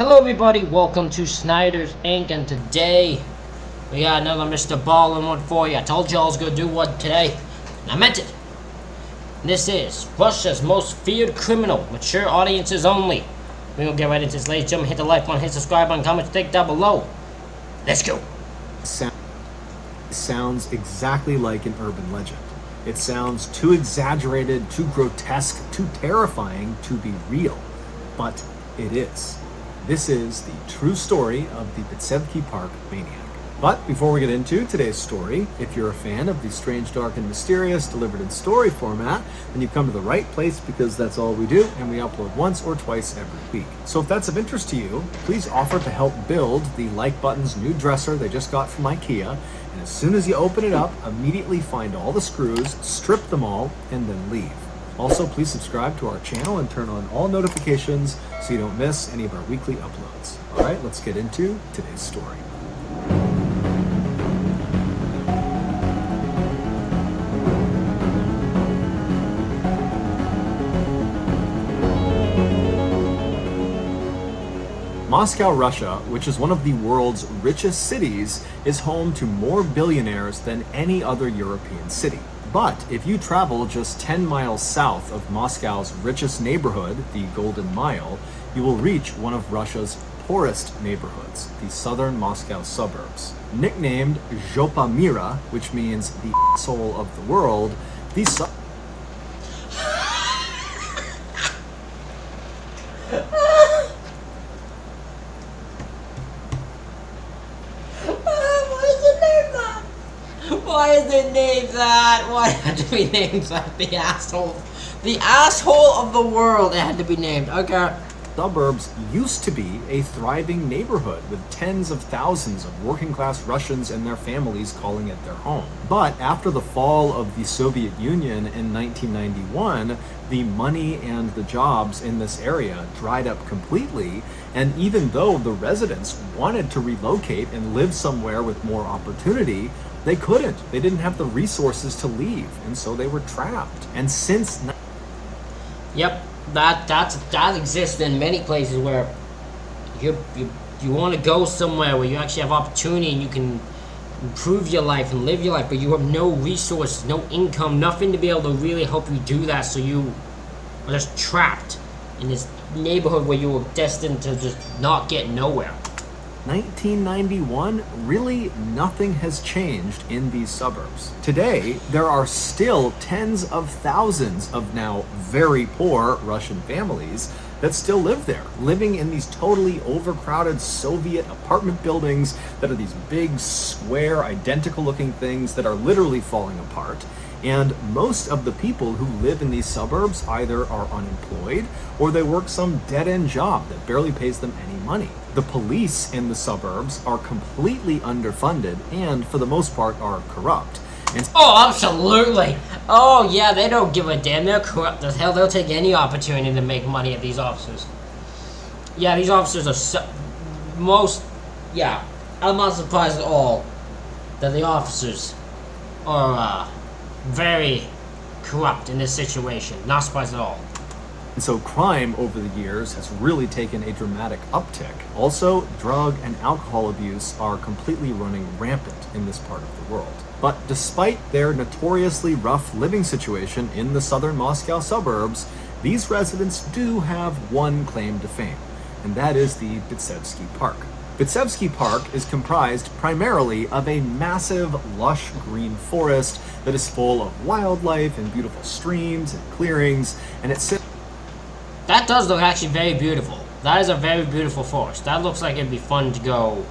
Hello everybody, welcome to Snyder's Inc. and today we got another MrBallen one for you. I told you I was going to do one today, and I meant it. This is Russia's most feared criminal, mature audiences only. We're going to get right into this, ladies and gentlemen. Hit the like button, hit subscribe button, comment, think down below. Let's go. Sounds exactly like an urban legend. It sounds too exaggerated, too grotesque, too terrifying to be real, but it is. This is the true story of the Bitsevsky Park maniac. But before we get into today's story, if you're a fan of the strange, dark, and mysterious delivered in story format, then you've come to the right place because that's all we do, and we upload once or twice every week. So if that's of interest to you, please offer to help build the Like Button's new dresser they just got from IKEA, and as soon as you open it up, immediately find all the screws, strip them all, and then leave. Also, please subscribe to our channel and turn on all notifications so you don't miss any of our weekly uploads. All right, let's get into today's story. Moscow, Russia, which is one of the world's richest cities, is home to more billionaires than any other European city. But if you travel just 10 miles south of Moscow's richest neighborhood, the Golden Mile, you will reach one of Russia's poorest neighborhoods, the southern Moscow suburbs. Nicknamed Zhopa Mira, which means the asshole of the world, these Why is it named that? Why had to be named that? The asshole. The asshole of the world, it had to be named. Okay. suburbs used to be a thriving neighborhood with tens of thousands of working-class Russians and their families calling it their home. But after the fall of the Soviet Union in 1991, the money and the jobs in this area dried up completely, and even though the residents wanted to relocate and live somewhere with more opportunity, they couldn't. They didn't have the resources to leave, and so they were trapped. And since Yep, that exists in many places where you want to go somewhere where you actually have opportunity and you can improve your life and live your life, but you have no resources, no income, nothing to be able to really help you do that, so you are just trapped in this neighborhood where you were destined to just not get nowhere. 1991, really nothing has changed in these suburbs. Today, there are still tens of thousands of now very poor Russian families that still live there, living in these totally overcrowded Soviet apartment buildings that are these big, square, identical looking things that are literally falling apart. And most of the people who live in these suburbs either are unemployed or they work some dead-end job that barely pays them any money. The police in the suburbs are completely underfunded and, for the most part, are corrupt. Oh, absolutely. Oh, yeah, they don't give a damn. They're corrupt as hell. They'll take any opportunity to make money at these officers. Yeah, these officers are I'm not surprised at all that the officers are, very corrupt in this situation. Not surprised at all. And so crime over the years has really taken a dramatic uptick. Also, drug and alcohol abuse are completely running rampant in this part of the world. But despite their notoriously rough living situation in the southern Moscow suburbs, these residents do have one claim to fame, and that is the Bitsevsky Park. Bitsevsky Park is comprised primarily of a massive, lush green forest that is full of wildlife and beautiful streams and clearings, and it sits... That does look actually very beautiful. That is a very beautiful forest. That looks like it'd be fun to go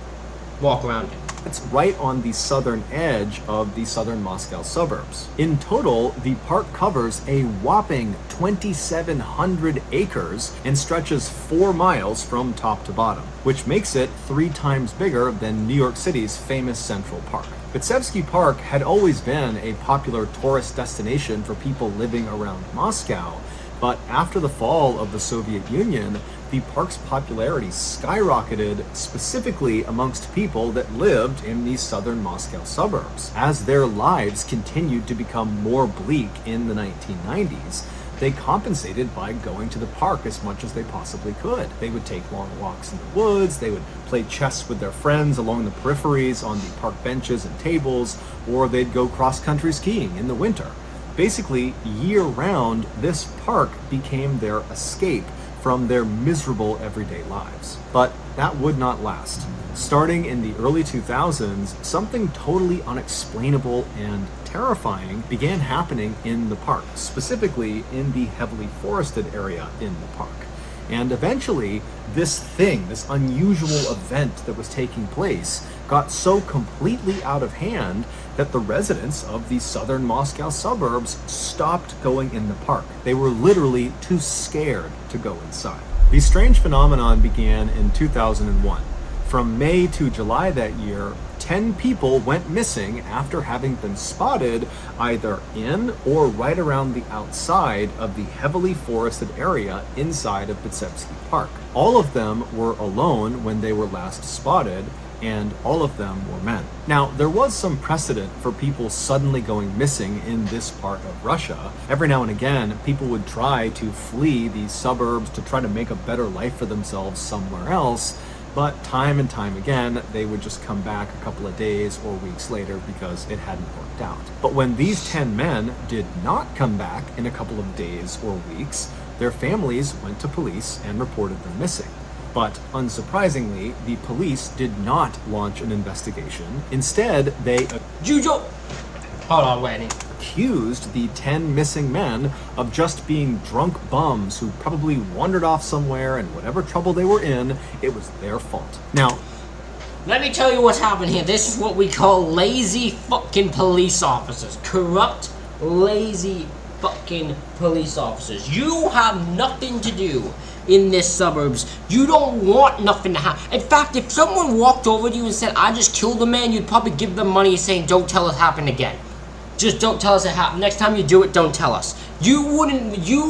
walk around in. It's right on the southern edge of the southern Moscow suburbs. In total, the park covers a whopping 2,700 acres and stretches 4 miles from top to bottom, which makes it 3 times bigger than New York City's famous Central Park. Bitsevsky Park had always been a popular tourist destination for people living around Moscow, but after the fall of the Soviet Union, the park's popularity skyrocketed, specifically amongst people that lived in the southern Moscow suburbs. As their lives continued to become more bleak in the 1990s, They compensated by going to the park as much as they possibly could. They would take long walks in the woods, they would play chess with their friends along the peripheries on the park benches and tables, or they'd go cross-country skiing in the winter. Basically, year-round, this park became their escape from their miserable everyday lives. But that would not last. Starting in the early 2000s, something totally unexplainable and terrifying began happening in the park, specifically in the heavily forested area in the park. And eventually, this unusual event that was taking place, got so completely out of hand that the residents of the southern Moscow suburbs stopped going in the park. They were literally too scared to go inside. The strange phenomenon began in 2001. From May to July that year, 10 people went missing after having been spotted either in or right around the outside of the heavily forested area inside of Bitsevsky Park. All of them were alone when they were last spotted, and all of them were men. Now, there was some precedent for people suddenly going missing in this part of Russia. Every now and again, people would try to flee these suburbs to try to make a better life for themselves somewhere else. But time and time again, they would just come back a couple of days or weeks later because it hadn't worked out. But when these 10 men did not come back in a couple of days or weeks, their families went to police and reported them missing. But unsurprisingly, the police did not launch an investigation. Instead, they accused the 10 missing men of just being drunk bums who probably wandered off somewhere, and whatever trouble they were in, it was their fault. Now, let me tell you what's happened here. This is what we call lazy fucking police officers. Corrupt, lazy fucking police officers. You have nothing to do in this suburbs. You don't want nothing to happen. In fact, if someone walked over to you and said, I just killed a man, you'd probably give them money saying, don't tell it happened again. Just don't tell us it happened. Next time you do it, don't tell us. You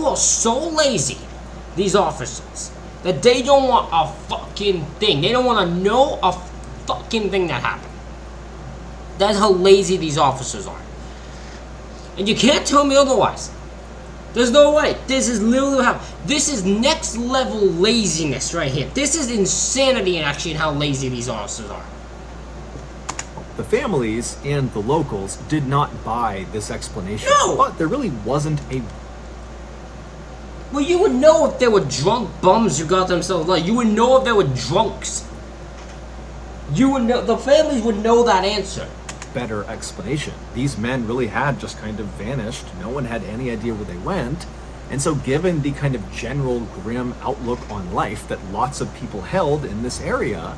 are so lazy, these officers, that they don't want a fucking thing. They don't want to know a fucking thing that happened. That's how lazy these officers are. And you can't tell me otherwise. There's no way. This is literally what happened. This is next level laziness right here. This is insanity in how lazy these officers are. The families and the locals did not buy this explanation. No! But there really wasn't a... Well, you would know if they were drunk bums who got themselves like. You would know if they were drunks. You would know. The families would know that answer. Better explanation. These men really had just kind of vanished. No one had any idea where they went. And so given the kind of general grim outlook on life that lots of people held in this area,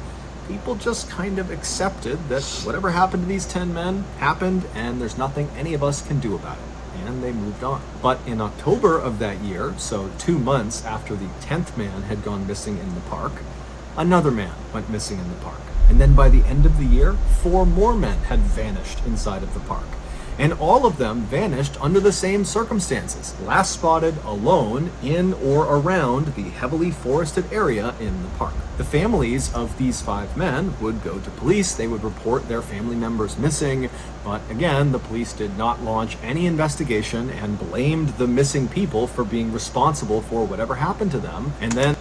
people just kind of accepted that whatever happened to these 10 men happened, and there's nothing any of us can do about it. And they moved on. But in October of that year, so 2 months after the 10th man had gone missing in the park, another man went missing in the park. And then by the end of the year, 4 more men had vanished inside of the park. And all of them vanished under the same circumstances, last spotted alone in or around the heavily forested area in the park. The families of these 5 men would go to police, they would report their family members missing, but again, the police did not launch any investigation and blamed the missing people for being responsible for whatever happened to them. And then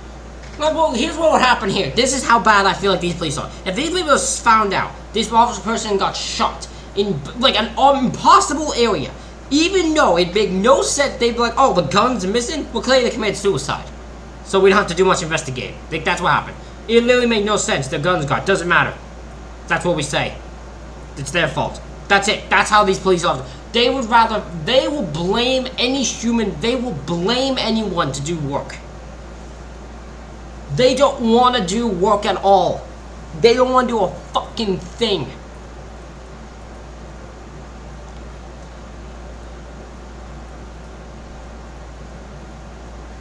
well, here's what would happen here. This is how bad I feel like these police are. If these people found out this officer person got shot in like an impossible area, even though it'd make no sense, they'd be like, oh, the gun's missing, well, clearly they committed suicide, so we don't have to do much investigating. Like, that's what happened. It literally made no sense. The gun's gone. Doesn't matter. That's what we say. It's their fault. That's it. That's how these police officers, they will blame any human, they will blame anyone to do work. They don't want to do work at all. They don't want to do a fucking thing.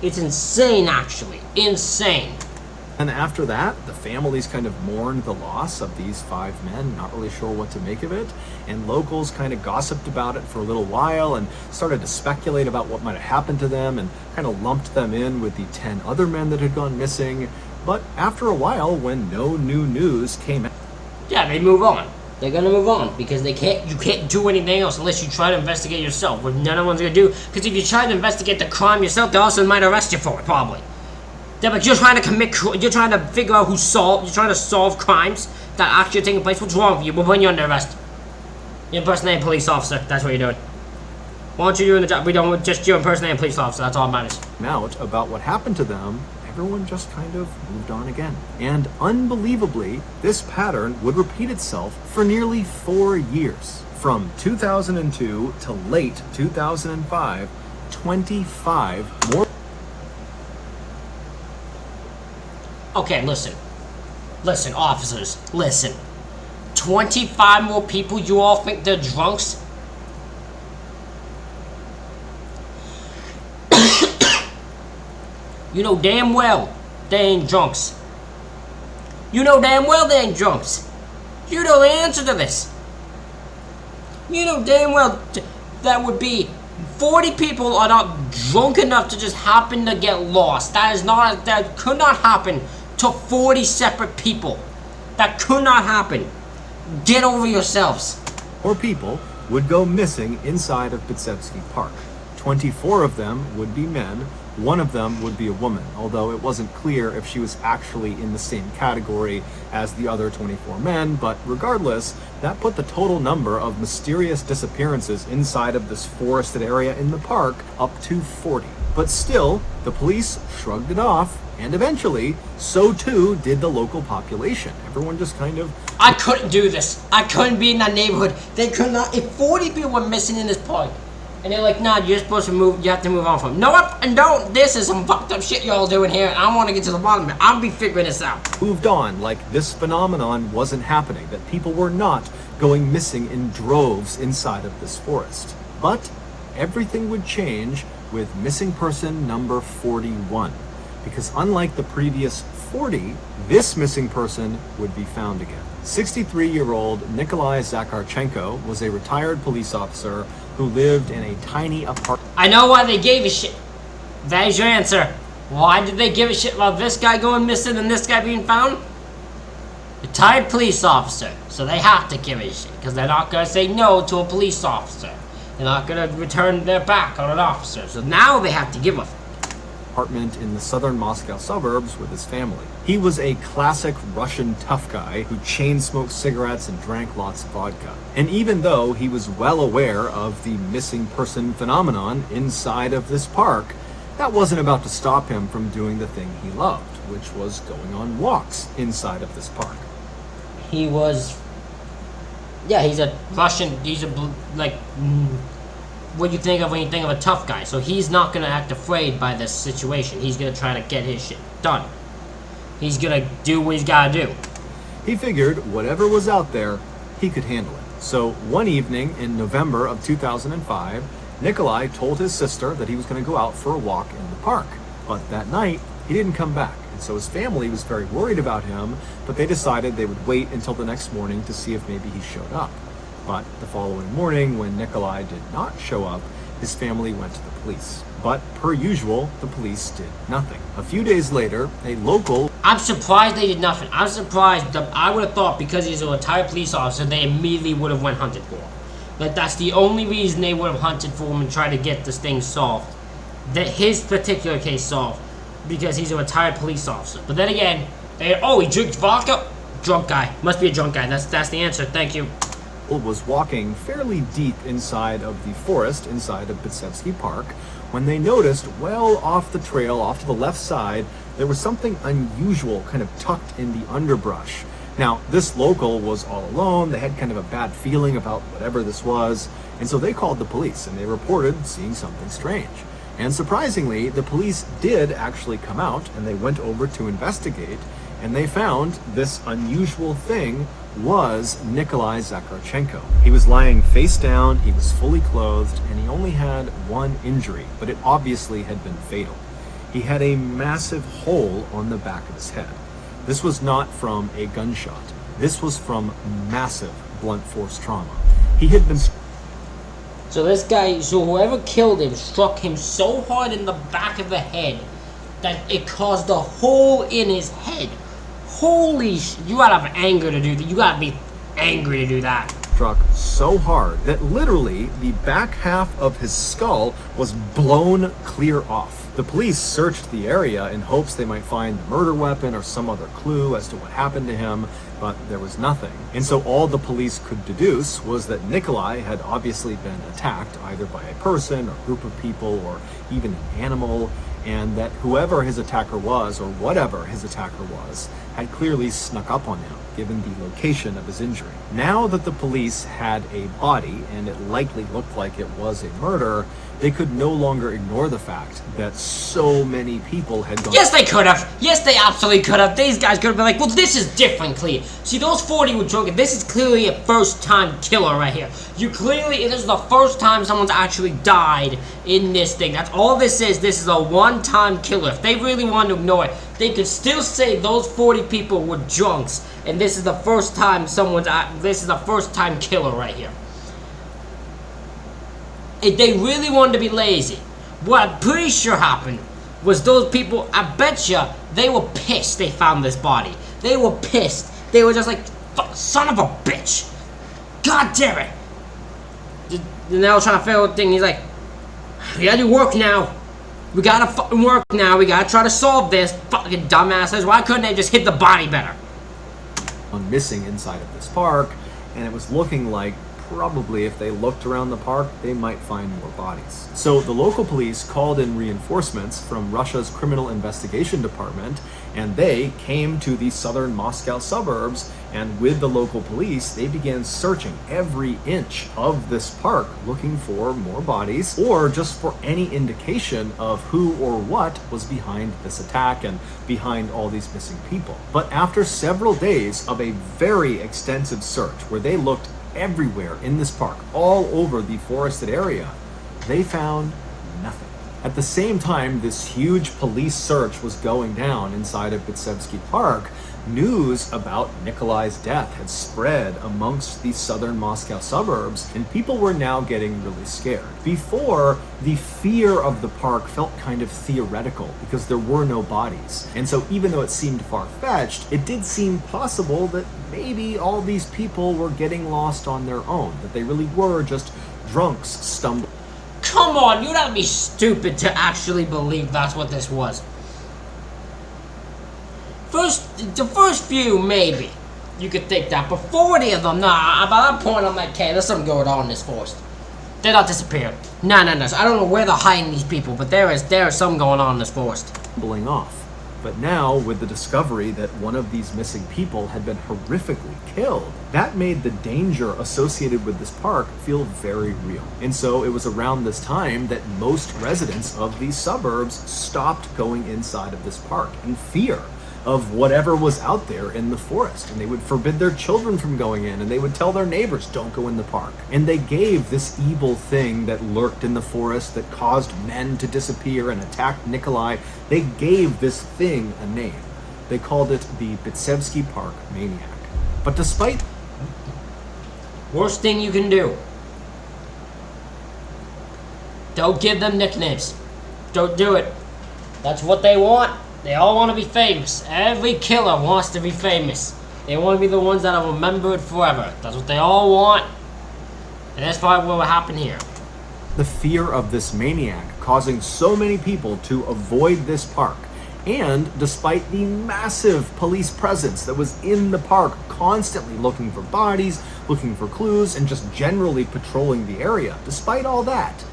It's insane, actually. Insane. And after that, the families kind of mourned the loss of these 5 men, not really sure what to make of it. And locals kind of gossiped about it for a little while and started to speculate about what might have happened to them and kind of lumped them in with the 10 other men that had gone missing. But after a while, when no new news came out, yeah, they move on. They're gonna move on because you can't do anything else unless you try to investigate yourself, which none of one's gonna do. Because if you try to investigate the crime yourself, they also might arrest you for it, probably. They're like, you're trying to figure out you're trying to solve crimes that actually are taking place. What's wrong with you? We'll put you under arrest. You're impersonating a police officer. That's what you're doing. Why aren't you doing the job? We don't just you impersonating a police officer. That's all that matters. Out about what happened to them, everyone just kind of moved on again. And unbelievably, this pattern would repeat itself for nearly 4 years. From 2002 to late 2005, 25 more. Okay, listen. Listen, officers, listen. 25 more people, you all think they're drunks? You know damn well they ain't drunks. You know damn well they ain't drunks. You know the answer to this. You know damn well that would be 40 people are not drunk enough to just happen to get lost. That could not happen to 40 separate people. That could not happen. Get over yourselves. More people would go missing inside of Bitsevsky Park. 24 of them would be men. One of them would be a woman, although it wasn't clear if she was actually in the same category as the other 24 men, but regardless, that put the total number of mysterious disappearances inside of this forested area in the park up to 40. But still, the police shrugged it off, and eventually, so too did the local population. Everyone just kind of... I couldn't do this. I couldn't be in that neighborhood. They could not. If 40 people were missing in this park, and they're like, nah, you're supposed to move, you have to move on from it. No, and don't. This is some fucked up shit y'all doing here, and I want to get to the bottom of it. I'll be figuring this out. Moved on, like this phenomenon wasn't happening, that people were not going missing in droves inside of this forest. But everything would change with missing person number 41. Because unlike the previous 40, this missing person would be found again. 63-year-old Nikolai Zakharchenko was a retired police officer who lived in a tiny apartment. I know why they gave a shit. That is your answer. Why did they give a shit about this guy going missing and this guy being found? Retired police officer. So they have to give a shit. Because they're not going to say no to a police officer. They're not going to return their back on an officer. So now they have to give a apartment in the southern Moscow suburbs with his family. He was a classic Russian tough guy who chain-smoked cigarettes and drank lots of vodka. And even though he was well aware of the missing person phenomenon inside of this park, that wasn't about to stop him from doing the thing he loved, which was going on walks inside of this park. He was... Yeah, he's a Russian... He's a... like... what you think of when you think of a tough guy. So he's not going to act afraid by this situation. He's going to try to get his shit done. He's going to do what he's got to do. He figured whatever was out there, he could handle it. So one evening in November of 2005, Nikolai told his sister that he was going to go out for a walk in the park. But that night, he didn't come back. And so his family was very worried about him, but they decided they would wait until the next morning to see if maybe he showed up. But the following morning, when Nikolai did not show up, his family went to the police. But per usual, the police did nothing. A few days later, a local... I'm surprised they did nothing. I'm surprised. I would have thought because he's a retired police officer, they immediately would have went hunted for him. Like, that's the only reason they would have hunted for him and tried to get this thing solved. That his particular case solved. Because he's a retired police officer. But then again, he drinks vodka? Drunk guy. Must be a drunk guy. That's the answer. Thank you. Was walking fairly deep inside of the forest, inside of Bitsevsky Park, when they noticed well off the trail, off to the left side, there was something unusual kind of tucked in the underbrush. Now, this local was all alone. They had kind of a bad feeling about whatever this was, and so they called the police, and they reported seeing something strange. And surprisingly, the police did actually come out, and they went over to investigate, and they found this unusual thing was Nikolai Zakharchenko. He was lying face down, he was fully clothed, and he only had one injury, but it obviously had been fatal. He had a massive hole on the back of his head. This was not from a gunshot. This was from massive blunt force trauma. He had been... So whoever killed him struck him so hard in the back of the head that it caused a hole in his head. Holy sh! You gotta have anger to do that. You gotta be angry to do that. Struck so hard that literally the back half of his skull was blown clear off. The police searched the area in hopes they might find the murder weapon or some other clue as to what happened to him, but there was nothing. And so all the police could deduce was that Nikolai had obviously been attacked either by a person or group of people or even an animal, and that whoever his attacker was, or whatever his attacker was, had clearly snuck up on him, given the location of his injury. Now that the police had a body, and it likely looked like it was a murder, they could no longer ignore the fact that so many people had gone... Yes, they could have. Yes, they absolutely could have. These guys could have been like, well, this is different, clearly. See, those 40 were drunk, and this is clearly a first-time killer right here. You clearly, this is the first time someone's actually died in this thing. That's all this is. This is a one-time killer. If they really wanted to ignore it, they could still say those 40 people were drunks, and this is the first time this is a first-time killer right here. If they really wanted to be lazy, what I'm pretty sure happened was those people, I bet you, they were pissed they found this body. They were pissed. They were just like, son of a bitch. God damn it. And they were trying to figure out the thing. He's like, we gotta do work now. We gotta fucking work now. We gotta try to solve this. Fucking dumbasses. Why couldn't they just hit the body better? Missing inside of this park, and it was looking like probably if they looked around the park, they might find more bodies. So the local police called in reinforcements from Russia's Criminal Investigation Department, and they came to the southern Moscow suburbs, and with the local police, they began searching every inch of this park, looking for more bodies, or just for any indication of who or what was behind this attack and behind all these missing people. But after several days of a very extensive search, where they looked everywhere in this park, all over the forested area, they found nothing. At the same time this huge police search was going down inside of Bitsevsky Park, news about Nikolai's death had spread amongst the southern Moscow suburbs, and people were now getting really scared. Before, the fear of the park felt kind of theoretical because there were no bodies. And so even though it seemed far-fetched, it did seem possible that maybe all these people were getting lost on their own, that they really were just drunks stumbling. Come on, you'd have to be stupid to actually believe that's what this was. The first few, maybe. You could think that, but 40 of them, nah, by that point I'm like, okay, there's something going on in this forest. They're not disappearing. No. So I don't know where they're hiding these people, but there is something going on in this forest. Off. But now, with the discovery that one of these missing people had been horrifically killed, that made the danger associated with this park feel very real. And so it was around this time that most residents of these suburbs stopped going inside of this park in fear of whatever was out there in the forest, and they would forbid their children from going in, and they would tell their neighbors, don't go in the park. And they gave this evil thing that lurked in the forest that caused men to disappear and attacked Nikolai, they gave this thing a name. They called it the Bitsevsky Park Maniac. But despite... Worst thing you can do. Don't give them nicknames. Don't do it. That's what they want. They all want to be famous. Every killer wants to be famous. They want to be the ones that are remembered forever. That's what they all want. And that's probably what happened here. The fear of this maniac causing so many people to avoid this park. And despite the massive police presence that was in the park, constantly looking for bodies, looking for clues, and just generally patrolling the area, despite all that,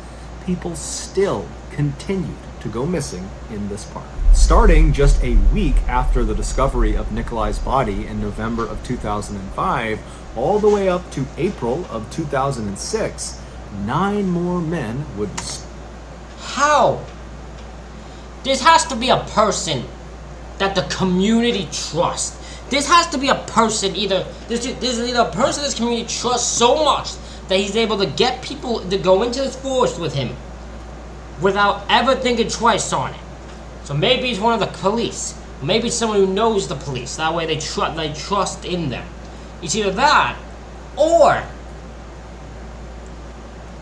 people still continued to go missing in this park. Starting just a week after the discovery of Nikolai's body in November of 2005, all the way up to April of 2006, 9 more men would... How? This has to be a person that the community trusts. This has to be a person, this is either a person this community trusts so much that he's able to get people to go into this forest with him without ever thinking twice on it. So maybe it's one of the police. Maybe it's someone who knows the police. That way they trust in them. It's either that, or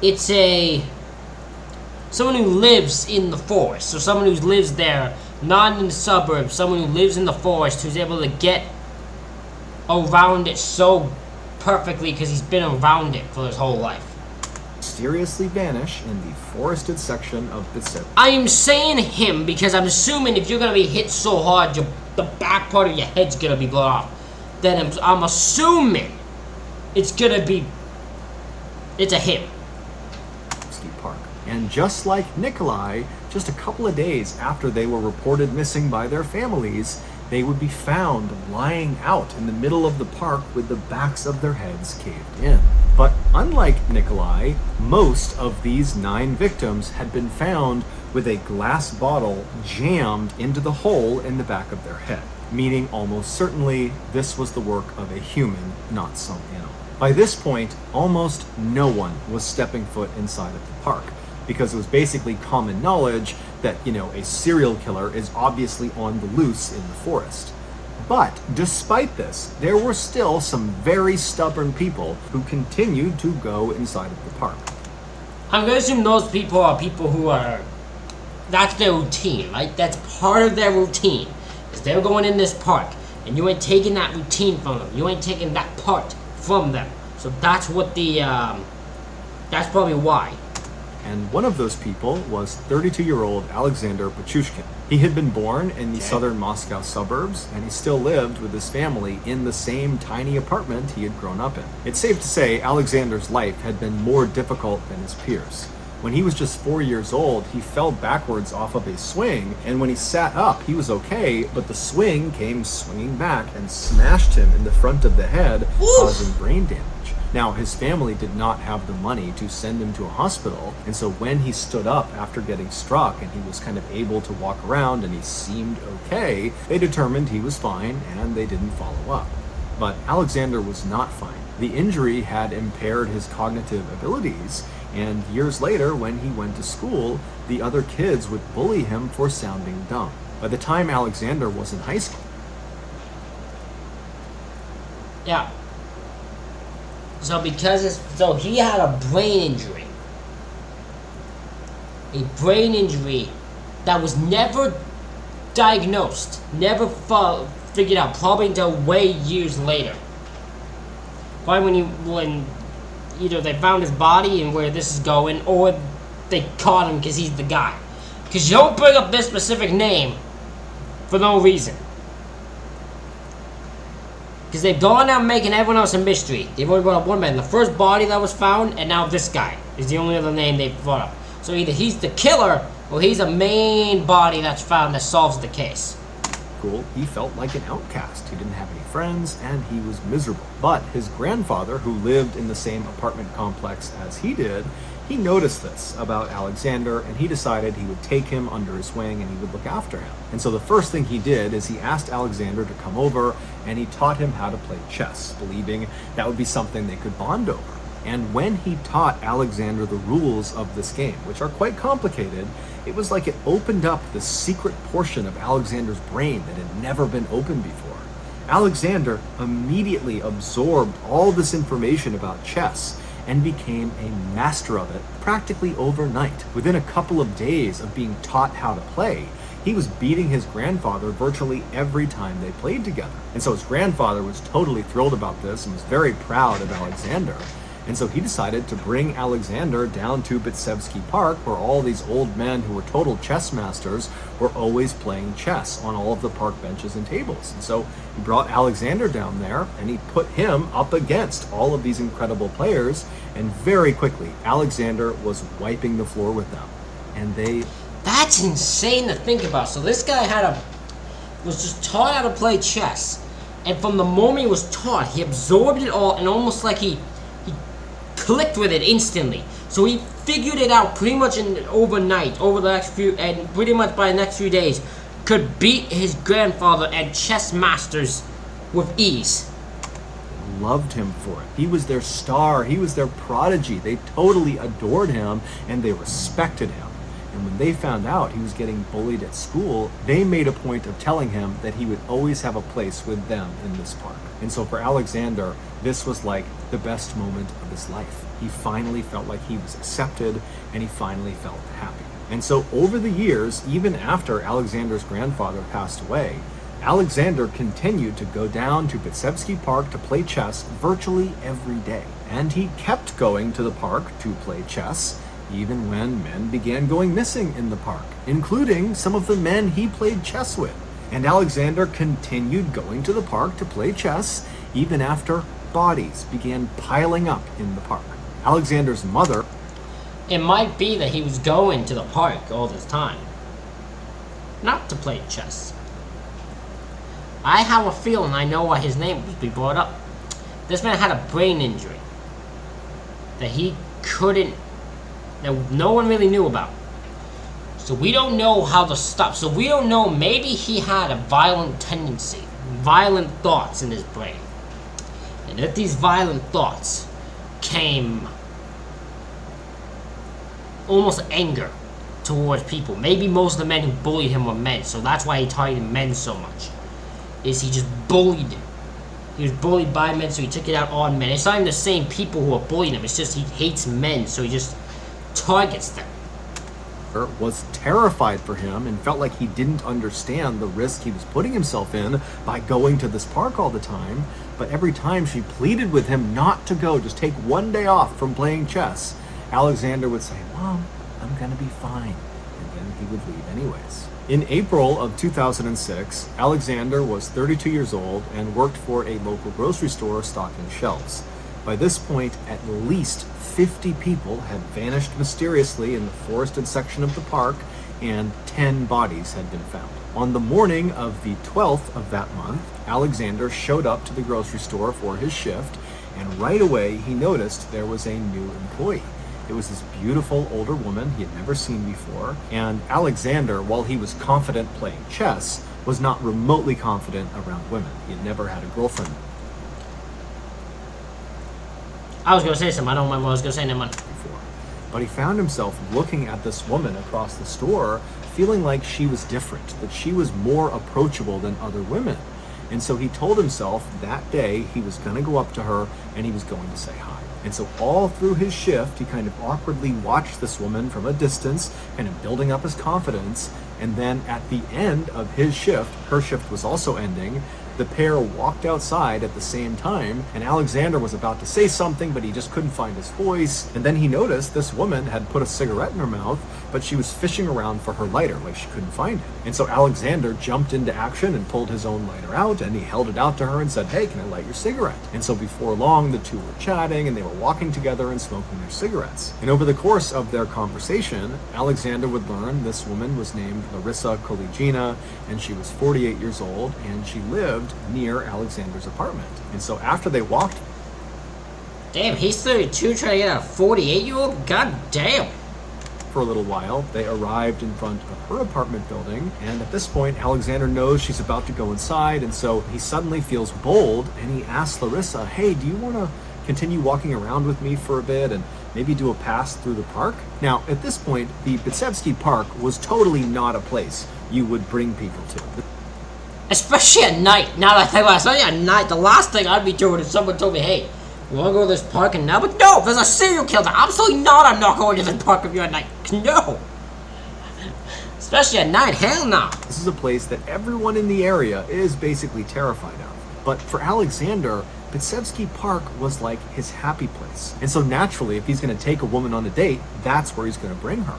it's someone who lives in the forest. So someone who lives there, not in the suburbs. Someone who lives in the forest who's able to get around it so perfectly because he's been around it for his whole life. Mysteriously vanish in the forested section of Bitsevsky. I am saying him because I'm assuming if you're gonna be hit so hard, the back part of your head's gonna be blown off. Then I'm assuming it's a him. Park. And just like Nikolai, just a couple of days after they were reported missing by their families, they would be found lying out in the middle of the park with the backs of their heads caved in. But unlike Nikolai, most of these 9 victims had been found with a glass bottle jammed into the hole in the back of their head, meaning almost certainly this was the work of a human, not some animal. By this point, almost no one was stepping foot inside of the park, because it was basically common knowledge that, a serial killer is obviously on the loose in the forest. But despite this, there were still some very stubborn people who continued to go inside of the park. I'm going to assume those people are people who are, that's their routine, right? That's part of their routine, is they're going in this park, and you ain't taking that routine from them. You ain't taking that part from them. So that's what that's probably why. And one of those people was 32-year-old Alexander Pichushkin. He had been born in the southern Moscow suburbs, and he still lived with his family in the same tiny apartment he had grown up in. It's safe to say Alexander's life had been more difficult than his peers. When he was just 4 years old, he fell backwards off of a swing, and when he sat up, he was okay, but the swing came swinging back and smashed him in the front of the head, causing brain damage. Now, his family did not have the money to send him to a hospital, and so when he stood up after getting struck and he was kind of able to walk around and he seemed okay, they determined he was fine and they didn't follow up. But Alexander was not fine. The injury had impaired his cognitive abilities, and years later, when he went to school, the other kids would bully him for sounding dumb. By the time Alexander was in high school. Yeah. So so he had a brain injury. A brain injury that was never diagnosed, never figured out, probably until way years later. Probably when either they found his body and where this is going, or they caught him because he's the guy. Because you don't bring up this specific name for no reason. Because they've gone out making everyone else a mystery. They've only brought up one man. The first body that was found, and now this guy is the only other name they've brought up. So either he's the killer, or he's a main body that's found that solves the case. He felt like an outcast. He didn't have any friends, and he was miserable. But his grandfather, who lived in the same apartment complex as he did, he noticed this about Alexander, and he decided he would take him under his wing and he would look after him. And so the first thing he did is he asked Alexander to come over, and he taught him how to play chess, believing that would be something they could bond over. And when he taught Alexander the rules of this game, which are quite complicated, it was like it opened up the secret portion of Alexander's brain that had never been opened before. Alexander immediately absorbed all this information about chess and became a master of it practically overnight. Within a couple of days of being taught how to play, he was beating his grandfather virtually every time they played together. And so his grandfather was totally thrilled about this and was very proud of Alexander. And so he decided to bring Alexander down to Bitsevsky Park, where all these old men who were total chess masters were always playing chess on all of the park benches and tables. And so he brought Alexander down there, and he put him up against all of these incredible players, and very quickly, Alexander was wiping the floor with them. And That's insane to think about. So this guy was just taught how to play chess, and from the moment he was taught, he absorbed it all, and almost like he clicked with it instantly. So he figured it out pretty much overnight, over the next few, and pretty much by the next few days, could beat his grandfather and chess masters with ease. Loved him for it. He was their star. He was their prodigy. They totally adored him, and they respected him. And when they found out he was getting bullied at school, they made a point of telling him that he would always have a place with them in this park. And so for Alexander, this was like the best moment of his life. He finally felt like he was accepted, and he finally felt happy. And so over the years, even after Alexander's grandfather passed away, Alexander continued to go down to Bitsevsky Park to play chess virtually every day. And he kept going to the park to play chess, even when men began going missing in the park, including some of the men he played chess with. And Alexander continued going to the park to play chess, even after bodies began piling up in the park. Alexander's mother... It might be that he was going to the park all this time, not to play chess. I have a feeling I know why his name was brought up. This man had a brain injury that he couldn't, that no one really knew about. So we don't know how to stop. So we don't know, maybe he had a violent tendency, violent thoughts in his brain. And if these violent thoughts came almost anger towards people. Maybe most of the men who bullied him were men, so that's why he targeted men so much. Is he just bullied them. He was bullied by men, so he took it out on men. It's not even the same people who are bullying him, it's just he hates men, so he just targets them. Was terrified for him and felt like he didn't understand the risk he was putting himself in by going to this park all the time. But every time she pleaded with him not to go, just take one day off from playing chess, Alexander would say, "Mom, I'm gonna be fine," and then he would leave anyways. In April of 2006, Alexander was 32 years old and worked for a local grocery store stocking shelves. By this point, at least 50 people had vanished mysteriously in the forested section of the park, and 10 bodies had been found. On the morning of the 12th of that month, Alexander showed up to the grocery store for his shift, and right away he noticed there was a new employee. It was this beautiful older woman he had never seen before, and Alexander, while he was confident playing chess, was not remotely confident around women. He had never had a girlfriend I was going to say something. I don't remember what I was going to say. Never mind. before. But he found himself looking at this woman across the store, feeling like she was different, that she was more approachable than other women. And so he told himself that day he was going to go up to her and he was going to say hi. And so all through his shift, he kind of awkwardly watched this woman from a distance, kind of building up his confidence. And then at the end of his shift, her shift was also ending, the pair walked outside at the same time, and Alexander was about to say something, but he just couldn't find his voice. And then he noticed this woman had put a cigarette in her mouth, but she was fishing around for her lighter, like she couldn't find it. And so Alexander jumped into action and pulled his own lighter out, and he held it out to her and said, "Hey, can I light your cigarette?" And so before long, the two were chatting, and they were walking together and smoking their cigarettes. And over the course of their conversation, Alexander would learn this woman was named Larissa Koligina, and she was 48 years old, and she lived near Alexander's apartment. And so after they walked... Damn, he's 32 trying to get a 48-year-old? God damn. For a little while, they arrived in front of her apartment building, and at this point, Alexander knows she's about to go inside, and so he suddenly feels bold, and he asks Larissa, "Hey, do you want to continue walking around with me for a bit and maybe do a pass through the park?" Now, at this point, the Bitsevsky Park was totally not a place you would bring people to. Especially at night. Now that I think about it, especially at night, the last thing I'd be doing if someone told me, "Hey, you want to go to this park?" And now, but no, there's a serial killer. Absolutely not. I'm not going to this park with you at night. No. Especially at night. Hell no. This is a place that everyone in the area is basically terrified of. But for Alexander, Bitsevsky Park was like his happy place. And so naturally, if he's going to take a woman on a date, that's where he's going to bring her.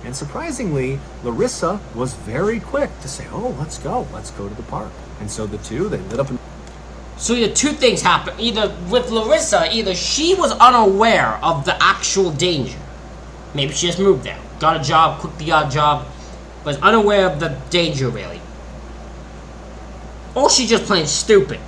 And surprisingly, Larissa was very quick to say, "Oh, let's go to the park." And so the two, they lit up and... So either two things happened. Either with Larissa, either she was unaware of the actual danger. Maybe she just moved there, got a job, quit the odd job, was unaware of the danger really. Or she just plain stupid.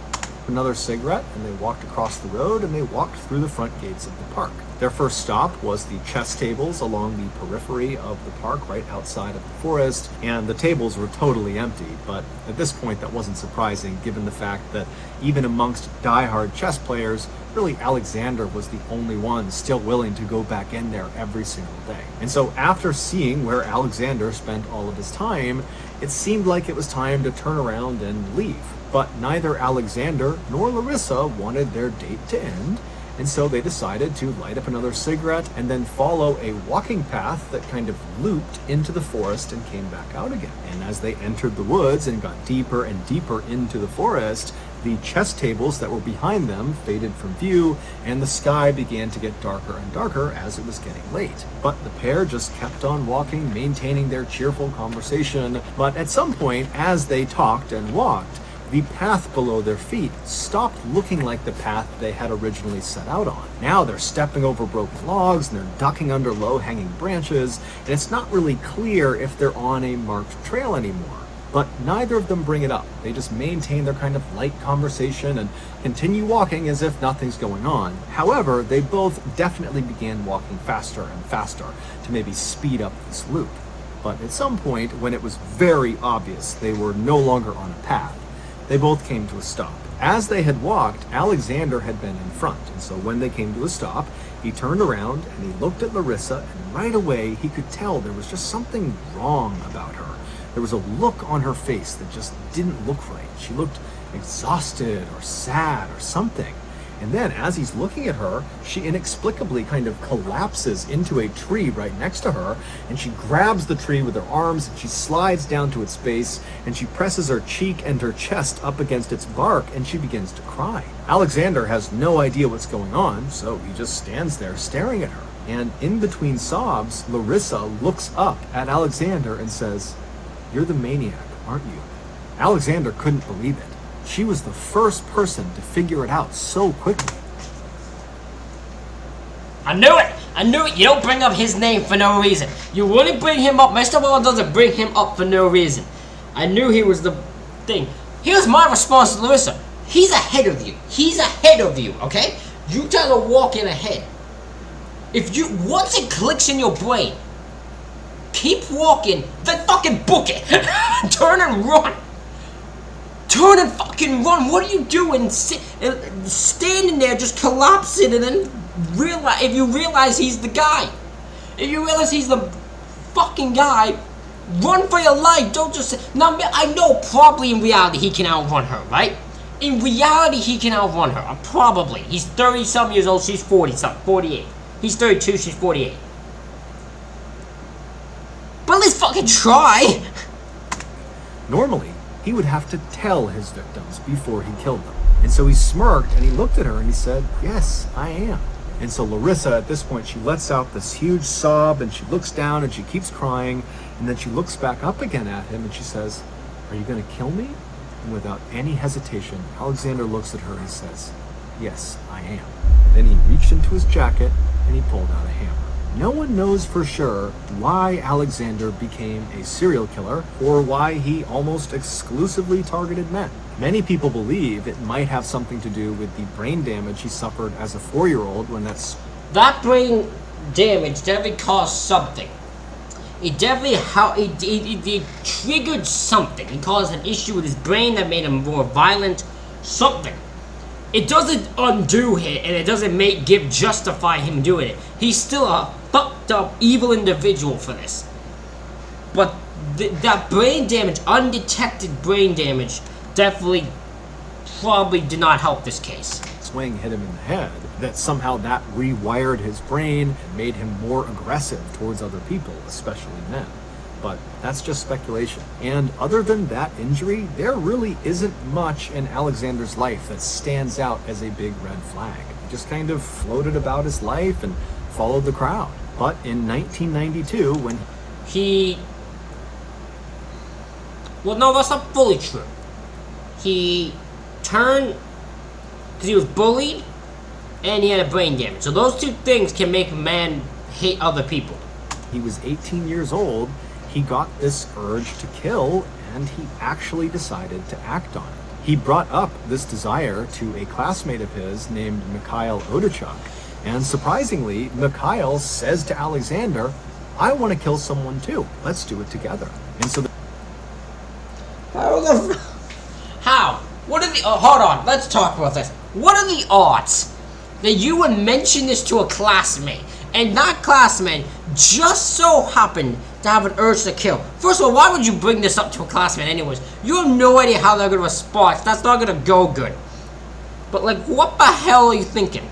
Another cigarette, and they walked across the road, and they walked through the front gates of the park. Their first stop was the chess tables along the periphery of the park, right outside of the forest, and the tables were totally empty. But at this point, that wasn't surprising, given the fact that even amongst die-hard chess players, really Alexander was the only one still willing to go back in there every single day. And so after seeing where Alexander spent all of his time, it seemed like it was time to turn around and leave. But neither Alexander nor Larissa wanted their date to end, And so they decided to light up another cigarette and then follow a walking path that kind of looped into the forest and came back out again. And as they entered the woods and got deeper and deeper into the forest, the chess tables that were behind them faded from view, and the sky began to get darker and darker as it was getting late. But the pair just kept on walking, maintaining their cheerful conversation. But at some point, as they talked and walked, the path below their feet stopped looking like the path they had originally set out on. Now they're stepping over broken logs and they're ducking under low-hanging branches, and it's not really clear if they're on a marked trail anymore. But neither of them bring it up. They just maintain their kind of light conversation and continue walking as if nothing's going on. However, they both definitely began walking faster and faster to maybe speed up this loop. But at some point, when it was very obvious they were no longer on a path, they both came to a stop. As they had walked, Alexander had been in front, and so when they came to a stop, he turned around and he looked at Larissa, and right away he could tell there was just something wrong about her. There was a look on her face that just didn't look right. She looked exhausted or sad or something. And then as he's looking at her, she inexplicably kind of collapses into a tree right next to her, and she grabs the tree with her arms, and she slides down to its base, and she presses her cheek and her chest up against its bark, and she begins to cry. Alexander has no idea what's going on, so he just stands there staring at her. And in between sobs, Larissa looks up at Alexander and says, "You're the maniac, aren't you?" Alexander couldn't believe it. She was the first person to figure it out so quickly. I knew it! I knew it! You don't bring up his name for no reason. You wouldn't bring him up. MrBallen doesn't bring him up for no reason. I knew he was the thing. Here's my response to Larissa. He's ahead of you. He's ahead of you, okay? You tell her walk in ahead. Once it clicks in your brain, keep walking, then fucking book it. Turn and run. Turn and fucking run. What are you doing? Standing there just collapsing, and then if you realize he's the guy. If you realize he's the fucking guy, run for your life. Don't just say, now I know probably in reality he can outrun her, right? In reality he can outrun her. Probably. He's 30-something years old, she's 40-something, 48. He's 32, she's 48. But let's fucking try. Normally, he would have to tell his victims before he killed them. And so he smirked and he looked at her and he said, "Yes, I am." And so Larissa, at this point, she lets out this huge sob and she looks down and she keeps crying. And then she looks back up again at him and she says, "Are you going to kill me?" And without any hesitation, Alexander looks at her and says, "Yes, I am." And then he reached into his jacket and he pulled out a hammer. No one knows for sure why Alexander became a serial killer or why he almost exclusively targeted men. Many people believe it might have something to do with the brain damage he suffered as a 4-year-old when that brain damage definitely caused something. It definitely it triggered something. It caused an issue with his brain that made him more violent. Something. It doesn't undo it, and it doesn't justify him doing it. He's still a fucked up, evil individual for this. But that brain damage, undetected brain damage, definitely, probably did not help this case. Swing hit him in the head, that somehow that rewired his brain and made him more aggressive towards other people, especially men. But that's just speculation. And other than that injury, there really isn't much in Alexander's life that stands out as a big red flag. He just kind of floated about his life and followed the crowd. But in 1992, when well, no, that's not fully true. He turned, because he was bullied, and he had a brain damage. So those two things can make a man hate other people. He was 18 years old, he got this urge to kill, and he actually decided to act on it. He brought up this desire to a classmate of his named Mikhail Odachuk, and surprisingly, Mikhail says to Alexander, "I want to kill someone too. Let's do it together." And so How? What are the... hold on, let's talk about this. What are the odds that you would mention this to a classmate, and that classmate just so happened to have an urge to kill? First of all, why would you bring this up to a classmate anyways? You have no idea how they're going to respond. That's not going to go good. But, like, what the hell are you thinking?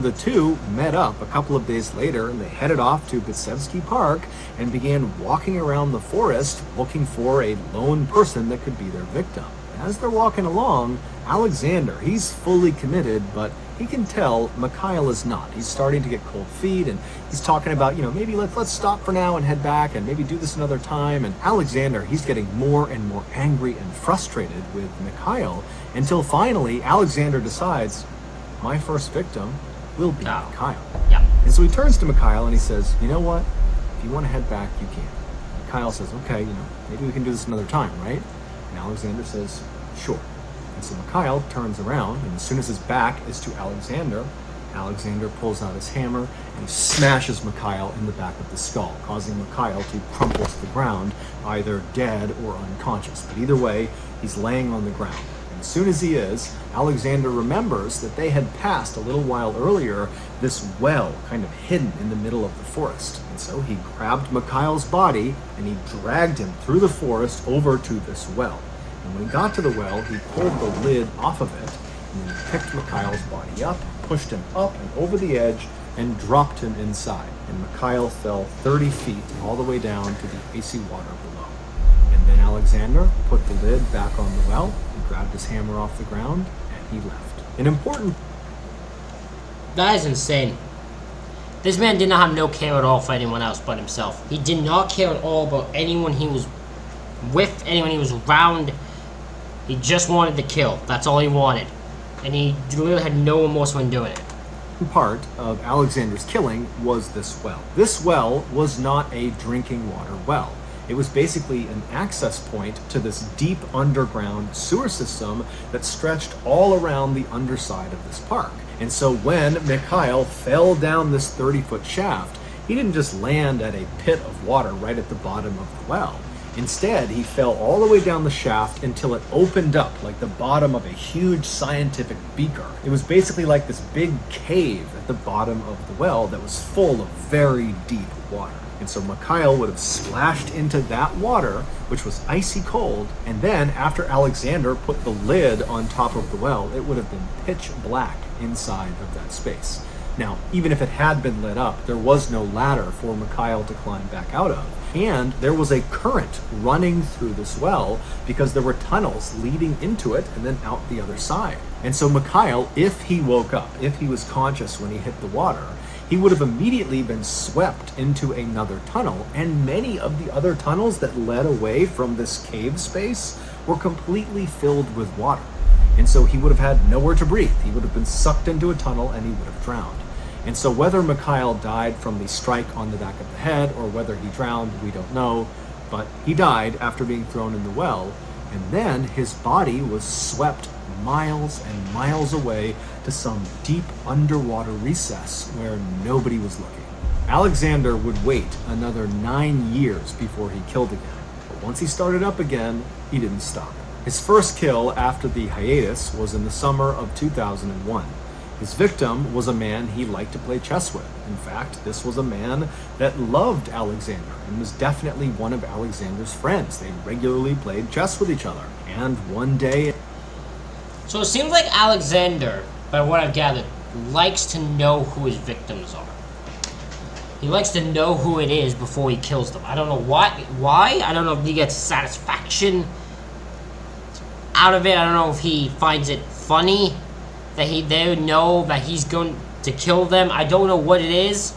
The two met up a couple of days later and they headed off to Bitsevsky Park and began walking around the forest looking for a lone person that could be their victim. As they're walking along, Alexander, he's fully committed, but he can tell Mikhail is not. He's starting to get cold feet and he's talking about, maybe let's stop for now and head back and maybe do this another time. And Alexander, he's getting more and more angry and frustrated with Mikhail until finally Alexander decides, my first victim will be Mikhail. Yeah. And so he turns to Mikhail and he says, you know what? If you want to head back, you can. Mikhail says, okay, maybe we can do this another time, right? And Alexander says, sure. And so Mikhail turns around, and as soon as his back is to Alexander, Alexander pulls out his hammer and he smashes Mikhail in the back of the skull, causing Mikhail to crumple to the ground, either dead or unconscious. But either way, he's laying on the ground. And as soon as he is, Alexander remembers that they had passed a little while earlier this well kind of hidden in the middle of the forest. And so he grabbed Mikhail's body and he dragged him through the forest over to this well. And when he got to the well, he pulled the lid off of it, and then he picked Mikhail's body up, pushed him up and over the edge, and dropped him inside. And Mikhail fell 30 feet all the way down to the icy water below. And then Alexander put the lid back on the well, he grabbed his hammer off the ground, and he left. An important... That is insane. This man did not have no care at all for anyone else but himself. He did not care at all about anyone he was with, anyone he was around. He just wanted to kill. That's all he wanted. And he literally had no remorse when doing it. Part of Alexander's killing was this well. This well was not a drinking water well. It was basically an access point to this deep underground sewer system that stretched all around the underside of this park. And so when Mikhail fell down this 30-foot shaft, he didn't just land at a pit of water right at the bottom of the well. Instead, he fell all the way down the shaft until it opened up like the bottom of a huge scientific beaker. It was basically like this big cave at the bottom of the well that was full of very deep water. And so Mikhail would have splashed into that water, which was icy cold, and then after Alexander put the lid on top of the well, it would have been pitch black inside of that space. Now, even if it had been lit up, there was no ladder for Mikhail to climb back out of. And there was a current running through this well because there were tunnels leading into it and then out the other side. And so Mikhail, if he woke up, if he was conscious when he hit the water, he would have immediately been swept into another tunnel. And many of the other tunnels that led away from this cave space were completely filled with water. And so he would have had nowhere to breathe. He would have been sucked into a tunnel and he would have drowned. And so whether Mikhail died from the strike on the back of the head or whether he drowned, we don't know. But he died after being thrown in the well. And then his body was swept miles and miles away to some deep underwater recess where nobody was looking. Alexander would wait another 9 years before he killed again. But once he started up again, he didn't stop. His first kill after the hiatus was in the summer of 2001. His victim was a man he liked to play chess with. In fact, this was a man that loved Alexander and was definitely one of Alexander's friends. They regularly played chess with each other. And one day... So it seems like Alexander, by what I've gathered, likes to know who his victims are. He likes to know who it is before he kills them. I don't know why. I don't know if he gets satisfaction out of it. I don't know if he finds it funny that they would know that he's going to kill them. I don't know what it is,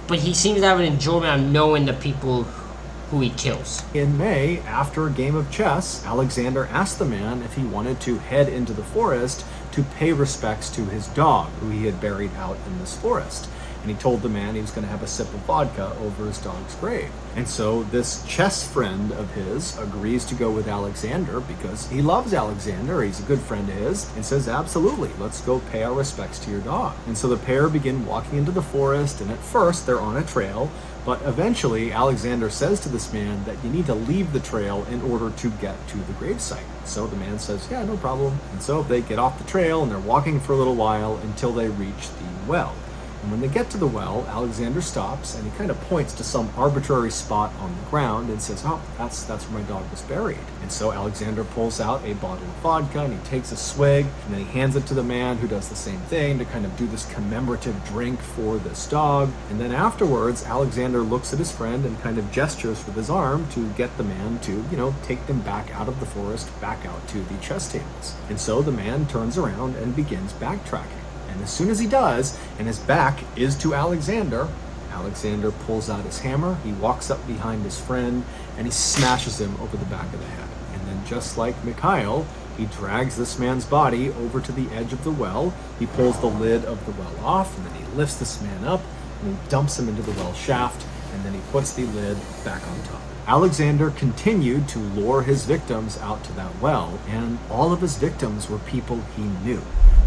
but he seems to have an enjoyment of knowing the people who he kills. In May, after a game of chess, Alexander asked the man if he wanted to head into the forest to pay respects to his dog, who he had buried out in this forest. And he told the man he was going to have a sip of vodka over his dog's grave. And so this chess friend of his agrees to go with Alexander because he loves Alexander, he's a good friend of his, and says, absolutely, let's go pay our respects to your dog. And so the pair begin walking into the forest, and at first they're on a trail, but eventually Alexander says to this man that you need to leave the trail in order to get to the gravesite. So the man says, yeah, no problem. And so they get off the trail and they're walking for a little while until they reach the well. And when they get to the well, Alexander stops and he kind of points to some arbitrary spot on the ground and says, oh, that's where my dog was buried. And so Alexander pulls out a bottle of vodka and he takes a swig and then he hands it to the man, who does the same thing to kind of do this commemorative drink for this dog. And then afterwards, Alexander looks at his friend and kind of gestures with his arm to get the man to, take them back out of the forest, back out to the chess tables. And so the man turns around and begins backtracking. And as soon as he does, and his back is to Alexander, Alexander pulls out his hammer, he walks up behind his friend, and he smashes him over the back of the head. And then just like Mikhail, he drags this man's body over to the edge of the well, he pulls the lid of the well off, and then he lifts this man up, and he dumps him into the well shaft, and then he puts the lid back on top. Alexander continued to lure his victims out to that well, and all of his victims were people he knew.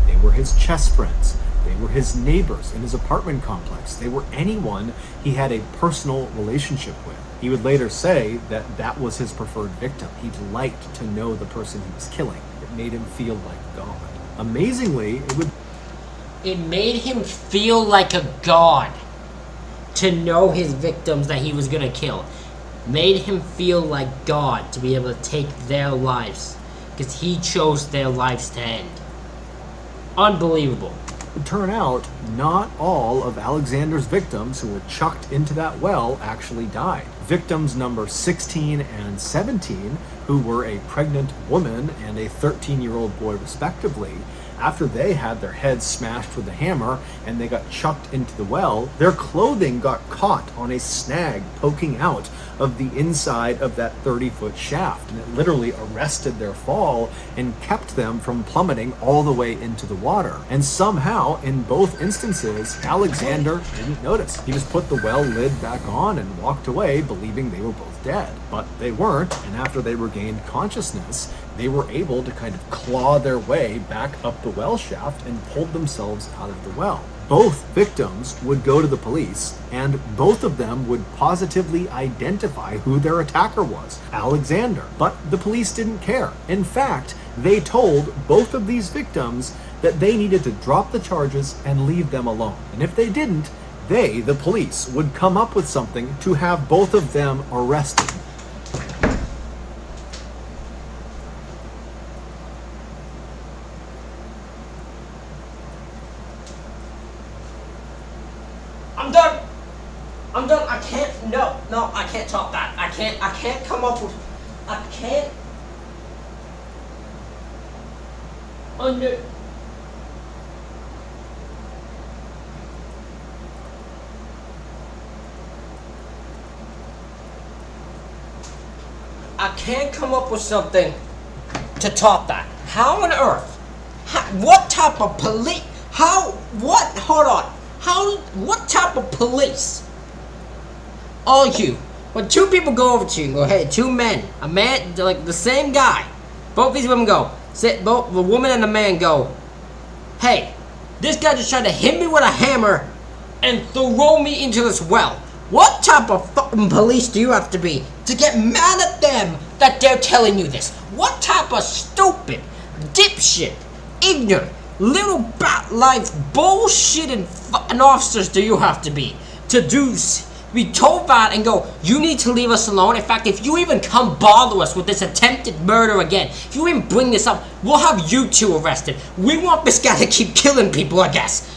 They were his chess friends. They were his neighbors in his apartment complex. They were anyone he had a personal relationship with. He would later say that that was his preferred victim. He liked to know the person he was killing. It made him feel like God. Amazingly, It made him feel like a god to know his victims that he was gonna kill. Made him feel like God to be able to take their lives, because he chose their lives to end. Unbelievable. It would turn out not all of Alexander's victims who were chucked into that well actually died. Victims number 16 and 17, who were a pregnant woman and a 13-year-old boy respectively, after they had their heads smashed with a hammer and they got chucked into the well, their clothing got caught on a snag poking out of the inside of that 30-foot shaft, and it literally arrested their fall and kept them from plummeting all the way into the water. And somehow, in both instances, Alexander didn't notice. He just put the well lid back on and walked away, believing they were both dead. But they weren't, and after they regained consciousness, they were able to kind of claw their way back up the well shaft and pulled themselves out of the well. Both victims would go to the police, and both of them would positively identify who their attacker was, Alexander. But the police didn't care. In fact, they told both of these victims that they needed to drop the charges and leave them alone. And if they didn't, they, the police, would come up with something to have both of them arrested. I'm done. I can't. No, I can't top that. I can't come up with. I can't. I can't come up with something to top that. How on earth? What type of police? What? Hold on. What type of police are you? When two people go over to you and go, hey, two men, a man, like the same guy, both these women go, both the woman and the man go, hey, this guy just tried to hit me with a hammer and throw me into this well. What type of fucking police do you have to be to get mad at them that they're telling you this? What type of stupid, dipshit, ignorant, little bat life bullshitting fucking officers do you have to be told that and go, you need to leave us alone? In fact, if you even come bother us with this attempted murder again, if you even bring this up, we'll have you two arrested. We want this guy to keep killing people, I guess.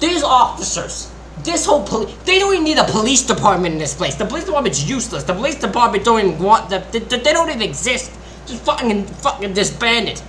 These officers, this whole police, they don't even need a police department in this place. The police department's useless. The police department don't even want, they don't even exist. Just fucking disbanded.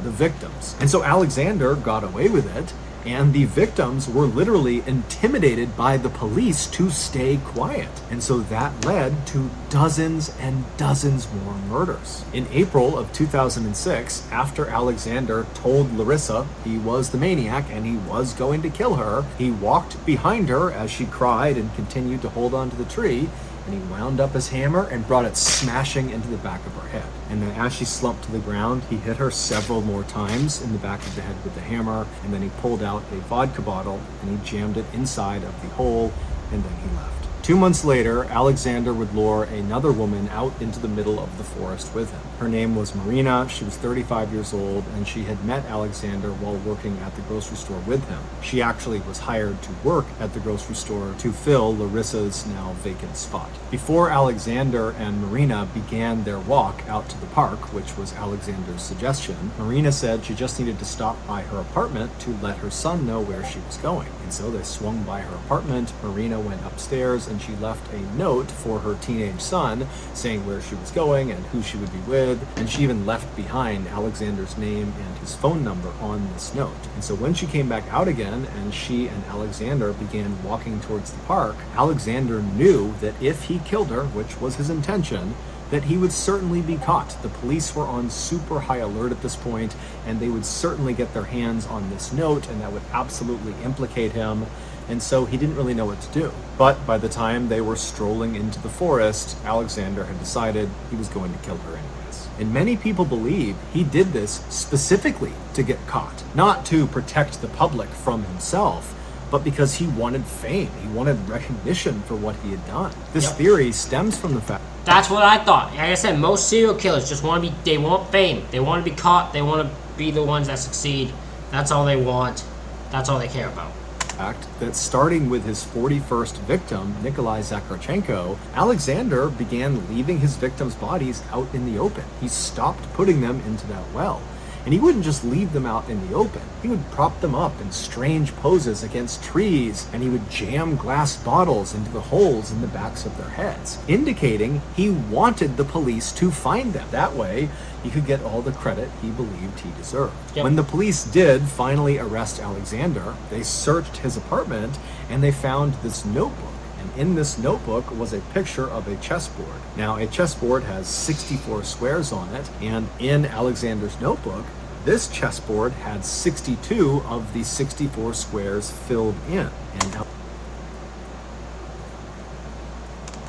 The victims. And so Alexander got away with it, and the victims were literally intimidated by the police to stay quiet. And so that led to dozens and dozens more murders. In April of 2006, after Alexander told Larissa he was the maniac and he was going to kill her, he walked behind her as she cried and continued to hold on to the tree, and he wound up his hammer and brought it smashing into the back of her head. And then as she slumped to the ground, he hit her several more times in the back of the head with the hammer, and then he pulled out a vodka bottle and he jammed it inside of the hole, and then he left. 2 months later, Alexander would lure another woman out into the middle of the forest with him. Her name was Marina. She was 35 years old, and she had met Alexander while working at the grocery store with him. She actually was hired to work at the grocery store to fill Larissa's now vacant spot. Before Alexander and Marina began their walk out to the park, which was Alexander's suggestion, Marina said she just needed to stop by her apartment to let her son know where she was going. And so they swung by her apartment. Marina went upstairs and she left a note for her teenage son saying where she was going and who she would be with, and she even left behind Alexander's name and his phone number on this note. And so when she came back out again and she and Alexander began walking towards the park, Alexander knew that if he killed her, which was his intention, that he would certainly be caught. The police were on super high alert at this point, and they would certainly get their hands on this note, and that would absolutely implicate him. And so he didn't really know what to do. But by the time they were strolling into the forest, Alexander had decided he was going to kill her anyways. And many people believe he did this specifically to get caught, not to protect the public from himself, but because he wanted fame. He wanted recognition for what he had done. This theory stems from the fact. That's what I thought. Like I said, most serial killers just want to be, they want fame. They want to be caught. They want to be the ones that succeed. That's all they want. That's all they care about. Fact that starting with his 41st victim, Nikolai Zakharchenko, Alexander began leaving his victims' bodies out in the open. He stopped putting them into that well. And he wouldn't just leave them out in the open. He would prop them up in strange poses against trees, and he would jam glass bottles into the holes in the backs of their heads, indicating he wanted the police to find them. That way, he could get all the credit he believed he deserved. When the police did finally arrest Alexander, they searched his apartment, and they found this notebook. In this notebook was a picture of a chessboard. Now, a chessboard has 64 squares on it, and in Alexander's notebook, this chessboard had 62 of the 64 squares filled in. And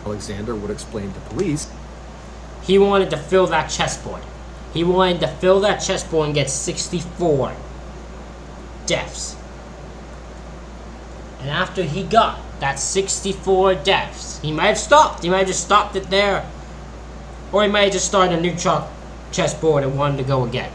Alexander would explain to police, he wanted to fill that chessboard. He wanted to fill that chessboard and get 64 deaths. And after he got that 64 deaths, he might have stopped. He might have just stopped it there. Or he might have just started a new chessboard and wanted to go again.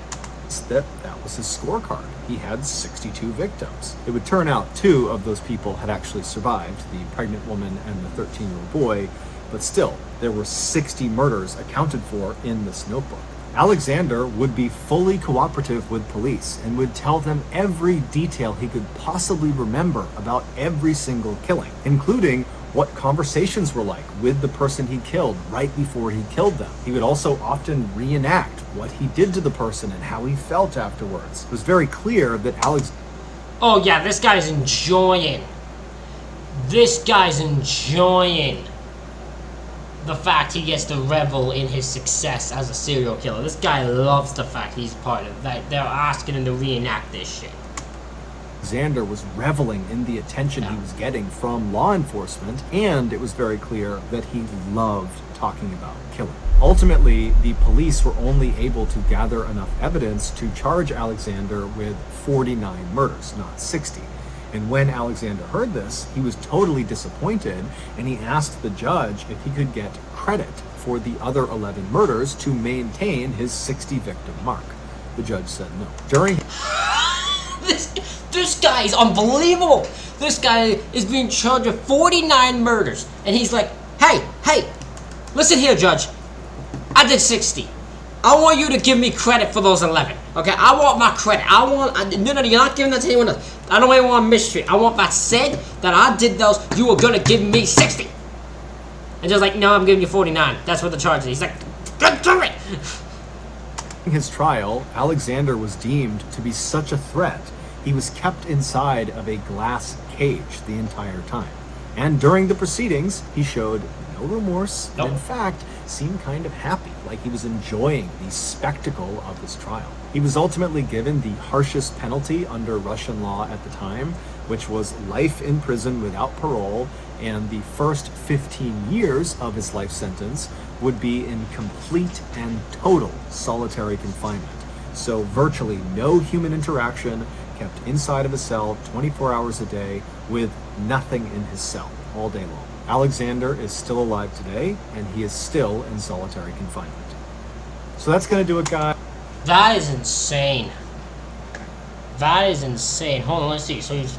That was his scorecard. He had 62 victims. It would turn out 2 of those people had actually survived, the pregnant woman and the 13-year-old boy, but still, there were 60 murders accounted for in this notebook. Alexander would be fully cooperative with police and would tell them every detail he could possibly remember about every single killing, including what conversations were like with the person he killed right before he killed them. He would also often reenact what he did to the person and how he felt afterwards. It was very clear that Oh yeah, this guy's enjoying. This guy's enjoying the fact he gets to revel in his success as a serial killer. This guy loves the fact he's part of that. They're asking him to reenact this shit. Alexander was reveling in the attention he was getting from law enforcement, and it was very clear that he loved talking about killing. Ultimately, the police were only able to gather enough evidence to charge Alexander with 49 murders, not 60. And when Alexander heard this, he was totally disappointed, and he asked the judge if he could get credit for the other 11 murders to maintain his 60 victim mark. The judge said no. During This guy is unbelievable. This guy is being charged with 49 murders, and he's like, hey, listen here, judge. I did 60. I want you to give me credit for those 11. Okay, I want my credit. No, you're not giving that to anyone else. I don't even want mystery. I want that said that I did those. You are gonna give me 60. And just like, no, I'm giving you 49. That's what the charge is. He's like, get to it. In his trial, Alexander was deemed to be such a threat, he was kept inside of a glass cage the entire time. And during the proceedings, he showed no remorse, and in fact, seemed kind of happy, like he was enjoying the spectacle of his trial. He was ultimately given the harshest penalty under Russian law at the time, which was life in prison without parole, and the first 15 years of his life sentence would be in complete and total solitary confinement. So virtually no human interaction, kept inside of a cell 24 hours a day with nothing in his cell all day long. Alexander is still alive today, and he is still in solitary confinement. So that's going to do it, guys. That is insane. That is insane. Hold on, let's see. So he's...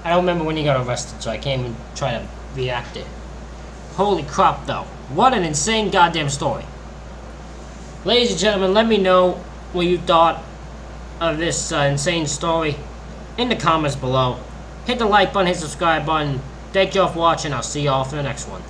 I don't remember when he got arrested, so I can't even try to react it. Holy crap, though. What an insane goddamn story. Ladies and gentlemen, let me know what you thought of this insane story in the comments below. Hit the like button, hit the subscribe button. Thank you all for watching. I'll see you all for the next one.